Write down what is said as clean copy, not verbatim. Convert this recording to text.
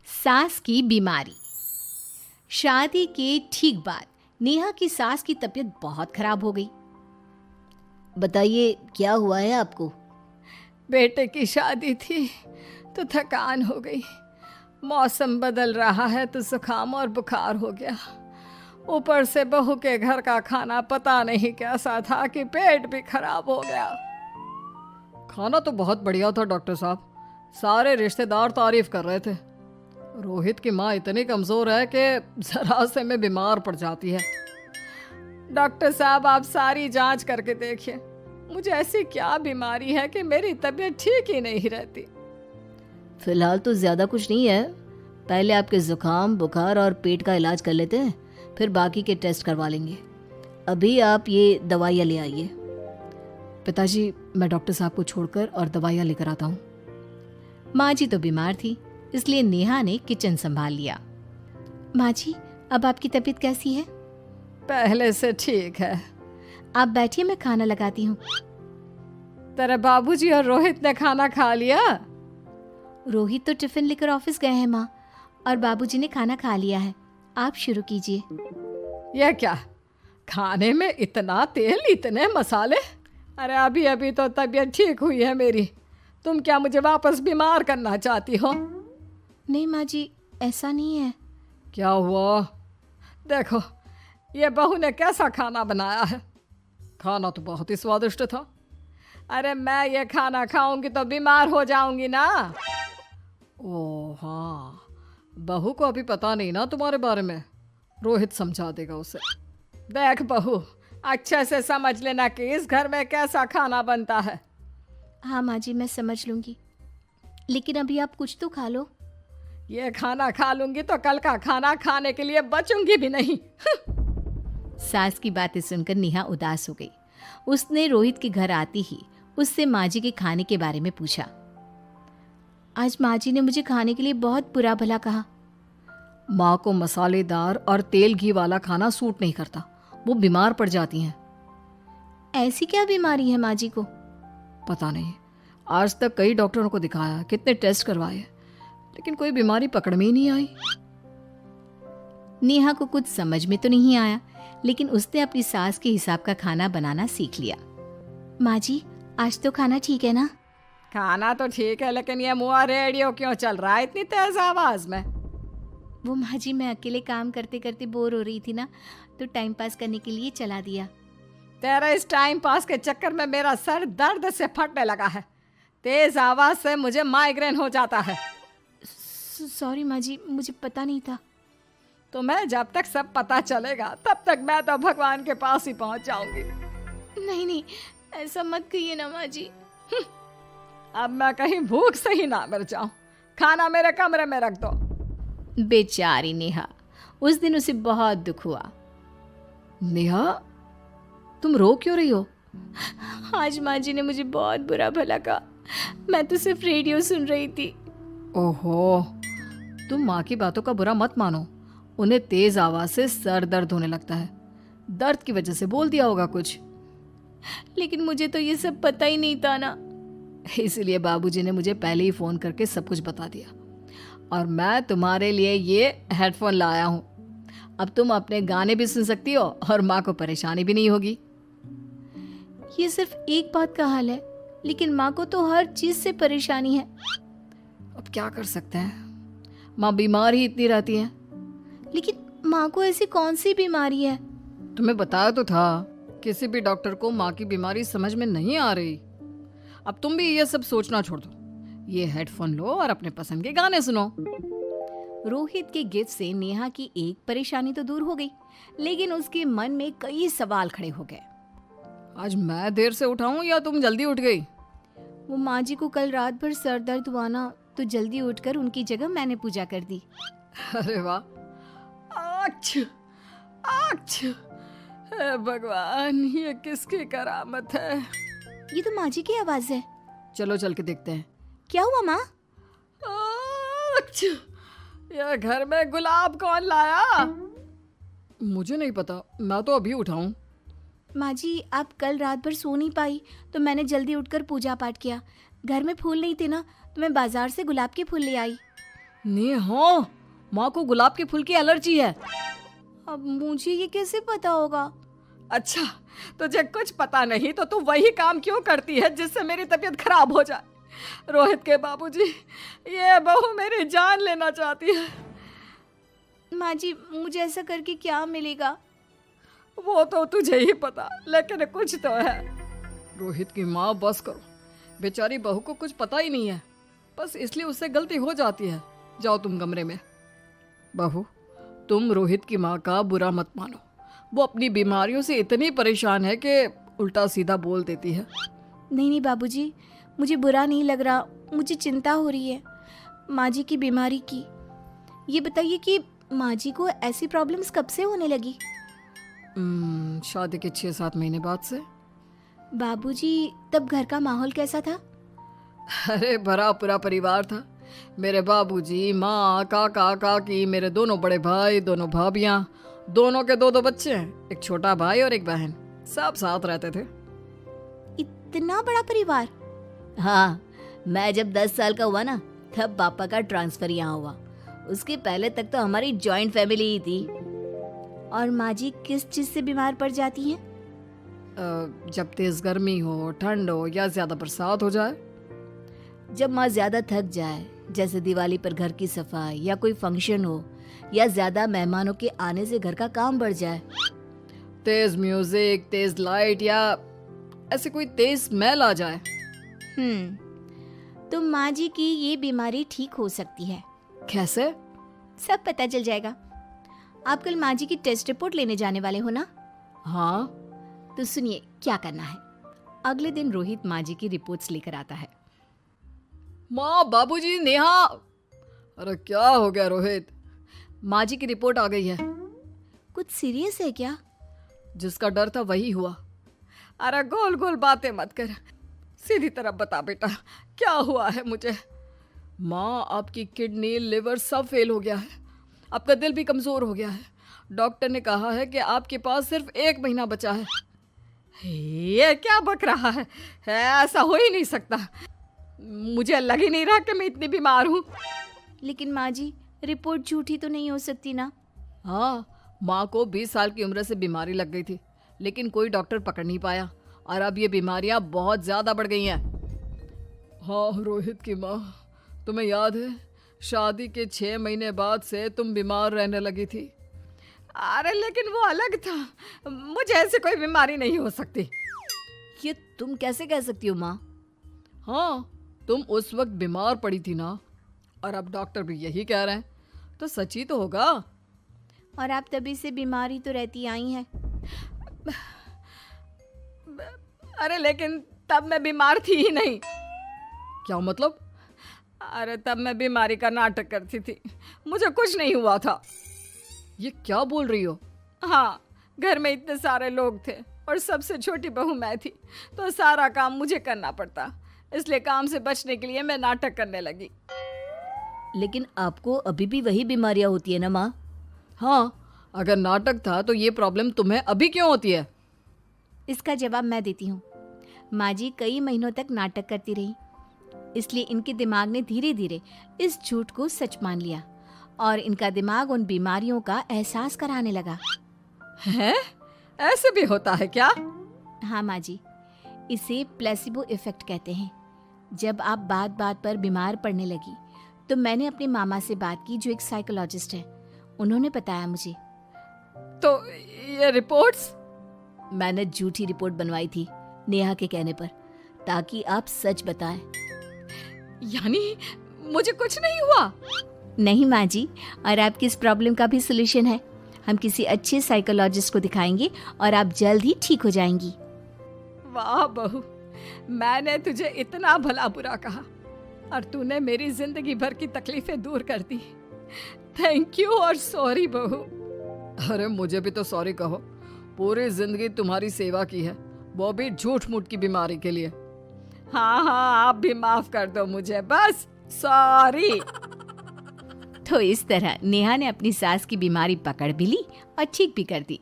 सास की बीमारी। शादी के ठीक बाद नेहा की सास की तबीयत बहुत खराब हो गई। बताइए क्या हुआ है आपको? बेटे की शादी थी तो थकान हो गई। मौसम बदल रहा है तो जुकाम और बुखार हो गया। ऊपर से बहू के घर का खाना पता नहीं कैसा था कि पेट भी खराब हो गया। खाना तो बहुत बढ़िया था डॉक्टर साहब, सारे रिश्तेदार तारीफ कर रहे थे। रोहित की माँ इतनी कमज़ोर है कि ज़रा से में बीमार पड़ जाती है। डॉक्टर साहब आप सारी जांच करके देखिए, मुझे ऐसी क्या बीमारी है कि मेरी तबीयत ठीक ही नहीं रहती। फिलहाल तो ज़्यादा कुछ नहीं है, पहले आपके ज़ुकाम बुखार और पेट का इलाज कर लेते हैं, फिर बाकी के टेस्ट करवा लेंगे। अभी आप ये दवाइयाँ ले आइए। पिताजी मैं डॉक्टर साहब को छोड़कर और दवाइयाँ लेकर आता हूँ। माँ जी तो बीमार थी, इसलिए नेहा ने किचन संभाल लिया। माँ जी अब आपकी तबीयत कैसी है? पहले से ठीक है। आप बैठिए, मैं खाना लगाती हूँ। तेरे बाबूजी और रोहित ने खाना खा लिया? रोहित तो टिफिन लेकर ऑफिस गए हैं माँ, और बाबूजी ने खाना खा लिया है। आप शुरू कीजिए। यह क्या, खाने में इतना तेल इतने मसाले? अरे अभी अभी तो तबीयत ठीक हुई है मेरी, तुम क्या मुझे वापस बीमार करना चाहती हो? नहीं माँ जी, ऐसा नहीं है। क्या हुआ? देखो ये बहू ने कैसा खाना बनाया है। खाना तो बहुत ही स्वादिष्ट था। अरे मैं ये खाना खाऊंगी तो बीमार हो जाऊंगी ना। ओह हाँ, बहू को अभी पता नहीं ना तुम्हारे बारे में, रोहित समझा देगा उसे। देख बहू, अच्छे से समझ लेना कि इस घर में कैसा खाना बनता है। हाँ माँ जी, मैं समझ लूँगी, लेकिन अभी आप कुछ तो खा लो। ये खाना खा लूंगी तो कल का खाना खाने के लिए बचूंगी भी नहीं। सास की बातें सुनकर नेहा उदास हो गई। उसने रोहित के घर आती ही उससे माँ जी के खाने के बारे में पूछा। आज माँ जी ने मुझे खाने के लिए बहुत बुरा भला कहा। माँ को मसालेदार और तेल घी वाला खाना सूट नहीं करता, वो बीमार पड़ जाती हैं। ऐसी क्या बीमारी है माँ जी को? पता नहीं, आज तक कई डॉक्टरों को दिखाया, कितने टेस्ट करवाए, लेकिन कोई बीमारी पकड़ में ही नहीं आई। नेहा को कुछ समझ में तो नहीं आया, लेकिन उसने अपनी सास के हिसाब का खाना बनाना सीख लिया। माँ जी आज तो खाना ठीक है ना? खाना तो ठीक है, लेकिन ये मुआ रेडियो क्यों चल रहा है इतनी तेज आवाज में? वो माँ जी मैं अकेले काम करते करते बोर हो रही थी ना, तो टाइम पास करने के लिए चला दिया। तेरा इस टाइम पास के चक्कर में मेरा सर दर्द से फटने लगा है। तेज आवाज से मुझे माइग्रेन हो जाता है। सॉरी माँ जी, मुझे पता नहीं था। तुम्हें जब तक सब पता चलेगा तब तक मैं तो भगवान के पास ही पहुंच जाऊंगी। नहीं नहीं, ऐसा मत कहिए ना माँ जी। अब मैं कहीं भूख से ही ना मर जाऊं। खाना मेरे कमरे में रख दो। बेचारी नेहा, उस दिन उसे बहुत दुख हुआ। नेहा तुम रो क्यों रही हो? आज माँ जी ने मुझे बहुत बुरा भला कहा, मैं तो सिर्फ रेडियो सुन रही थी। ओहो, तुम माँ की बातों का बुरा मत मानो, उन्हें तेज आवाज से सर दर्द होने लगता है, दर्द की वजह से बोल दिया होगा कुछ। लेकिन मुझे तो ये सब पता ही नहीं था ना, इसलिए बाबूजी ने मुझे पहले ही फोन करके सब कुछ बता दिया, और मैं तुम्हारे लिए ये हेडफोन लाया हूँ। अब तुम अपने गाने भी सुन सकती हो और माँ को परेशानी भी नहीं होगी। ये सिर्फ एक बात का हाल है, लेकिन माँ को तो हर चीज से परेशानी है। अब क्या कर सकते हैं, माँ बीमार ही इतनी रहती है। लेकिन माँ को ऐसी कौन सी बीमारी है? तुम्हें बताया तो था, किसी भी डॉक्टर को माँ की बीमारी समझ में नहीं आ रही। अब तुम भी ये सब सोचना छोड़ दो, ये हेडफोन लो और अपने पसंद के गाने सुनो। रोहित के गिफ्ट से नेहा की एक परेशानी तो दूर हो गई, लेकिन उसके मन में कई सवाल खड़े हो गए। आज मैं देर से उठाऊं या तुम जल्दी उठ गई? वो माँ जी को कल रात भर सर दर्द हुआ ना, तो जल्दी उठकर उनकी जगह मैंने पूजा कर दी। अरे वाह, अच्छा अच्छा, हे भगवान, ये किसकी करामत है? ये तो माँ जी की आवाज है। चलो चल के देखते हैं। क्या हुआ माँ? अच्छा, यह घर में गुलाब कौन लाया? मुझे नहीं पता, मैं तो अभी उठा हूँ। माँ जी आप कल रात भर सो नहीं पाई, तो मैंने जल्दी उठकर पूजा पाठ किया। घर में फूल नहीं थे ना, तो मैं बाजार से गुलाब के फूल ले आई। नेहा, माँ को गुलाब के फूल की एलर्जी है। अब मुझे ये कैसे पता होगा? अच्छा, तुझे कुछ पता नहीं तो तू वही काम क्यों करती है जिससे मेरी तबीयत खराब हो जाए? रोहित के बाबूजी, ये बहू मेरी जान लेना चाहती है। माँ जी, मुझे ऐसा करके क्या मिलेगा? वो तो तुझे ही पता, लेकिन कुछ तो है। रोहित की माँ, बस करो। बेचारी बहू को कुछ पता ही नहीं है, बस इसलिए उससे गलती हो जाती है। जाओ तुम कमरे में। बहू, तुम रोहित की माँ का बुरा मत मानो। वो अपनी बीमारियों से इतनी परेशान है कि उल्टा सीधा बोल देती है। नहीं नहीं बाबूजी, मुझे बुरा नहीं लग रहा, मुझे चिंता हो रही है माँ जी की बीमारी की। ये बताइए कि माँ जी को ऐसी प्रॉब्लम्स कब से होने लगी? शादी के 6-7 महीने बाद से। बाबूजी, तब घर का माहौल कैसा था? अरे भरा पूरा परिवार था। मेरे बाबूजी, माँ, काका, काकी, मेरे दोनों बड़े भाई, दोनों भाभियाँ, दोनों के 2-2 बच्चे हैं, एक छोटा भाई और एक बहन। सब साथ रहते थे। इतना बड़ा परिवार? हाँ, मैं जब 10 साल का हुआ ना, तब पापा का ट्रांसफर यहाँ हुआ। उसके पहले तक तो हमारी जॉइंट फैमिली ही थी। और माँ जी किस चीज से बीमार पड़ जाती हैं? जब तेज गर्मी हो, ठंड हो या ज्यादा बरसात हो जाए। जब माँ ज्यादा थक जाए, जैसे दिवाली पर घर की सफाई या कोई फंक्शन हो, या ज्यादा मेहमानों के आने से घर का काम बढ़ जाए। तेज म्यूजिक, तेज लाइट या ऐसे कोई तेज स्मेल आ जाए। तो माँ जी की ये बीमारी ठीक हो सकती है। कैसे? सब पता चल जाएगा। आप कल माँ जी की टेस्ट रिपोर्ट लेने जाने वाले हो ना? हाँ। तो सुनिए क्या करना है। अगले दिन रोहित माँ जी की रिपोर्ट्स लेकर आता है। माँ, बाबूजी, नेहा। अरे क्या हो गया रोहित? माँ जी की रिपोर्ट आ गई है। कुछ सीरियस है क्या? जिसका डर था वही हुआ। अरे गोल गोल बातें मत कर, सीधी तरफ बता बेटा, क्या हुआ है मुझे? माँ, आपकी किडनी, लिवर सब फेल हो गया है। आपका दिल भी कमजोर हो गया है। डॉक्टर ने कहा है कि आपके पास सिर्फ 1 महीना बचा है। ये क्या बक रहा है? ऐसा हो ही नहीं सकता। मुझे लग ही नहीं रहा कि मैं इतनी बीमार हूँ। लेकिन माँ जी, रिपोर्ट झूठी तो नहीं हो सकती ना? हाँ, माँ को 20 साल की उम्र से बीमारी लग गई थी, लेकिन कोई डॉक्टर पकड़ नहीं पाया और अब ये बीमारियां बहुत ज्यादा बढ़ गई हैं। हाँ रोहित की माँ, तुम्हें याद है शादी के 6 महीने बाद से तुम बीमार रहने लगी थी। अरे लेकिन वो अलग था, मुझे ऐसे कोई बीमारी नहीं हो सकती। ये तुम कैसे कह सकती हो माँ? हाँ, तुम उस वक्त बीमार पड़ी थी ना, और अब डॉक्टर भी यही कह रहे हैं, तो सच ही तो होगा। और आप तभी से बीमार ही तो रहती आई हैं। अरे लेकिन तब मैं बीमार थी ही नहीं। क्या मतलब? अरे तब मैं बीमारी का नाटक करती थी, मुझे कुछ नहीं हुआ था। ये क्या बोल रही हो? हाँ, घर में इतने सारे लोग थे और सबसे छोटी बहू मैं थी, तो सारा काम मुझे करना पड़ता, इसलिए काम से बचने के लिए मैं नाटक करने लगी। लेकिन आपको अभी भी वही बीमारियां होती है ना माँ? हाँ, अगर नाटक था तो ये प्रॉब्लम तुम्हें अभी क्यों होती है? इसका जवाब मैं देती हूँ। माँ जी कई महीनों तक नाटक करती रही, इसलिए इनके दिमाग ने धीरे धीरे इस झूठ को सच मान लिया और इनका दिमाग उन बीमारियों का एहसास कराने लगा। हैं? ऐसे भी होता है क्या? हाँ माँ जी, इसे प्लेसिबो इफेक्ट कहते हैं। जब आप बात बात पर बीमार पड़ने लगी तो मैंने अपने मामा से बात की जो एक साइकोलॉजिस्ट है। उन्होंने बताया मुझे। तो ये रिपोर्ट्स? मैंने झूठी रिपोर्ट बनवाई थी नेहा के कहने पर, ताकि आप सच बताएं। यानी मुझे कुछ नहीं हुआ? नहीं माँ जी, और आपकी इस प्रॉब्लम का भी सोल्यूशन है। हम किसी अच्छे साइकोलॉजिस्ट को दिखाएंगे और आप जल्द ही ठीक हो जाएंगी। वाह बहू, मैंने तुझे इतना भला बुरा कहा और तूने मेरी जिंदगी भर की तकलीफें दूर कर दी। थैंक यू और सॉरी बहू। अरे मुझे भी तो सॉरी कहो, पूरी जिंदगी तुम्हारी सेवा की है, वो भी झूठ मूठ की बीमारी के लिए। हाँ हाँ, आप भी माफ कर दो मुझे, बस सॉरी। तो इस तरह नेहा ने अपनी सास की बीमारी पकड़ भी ली और ठीक भी कर दी।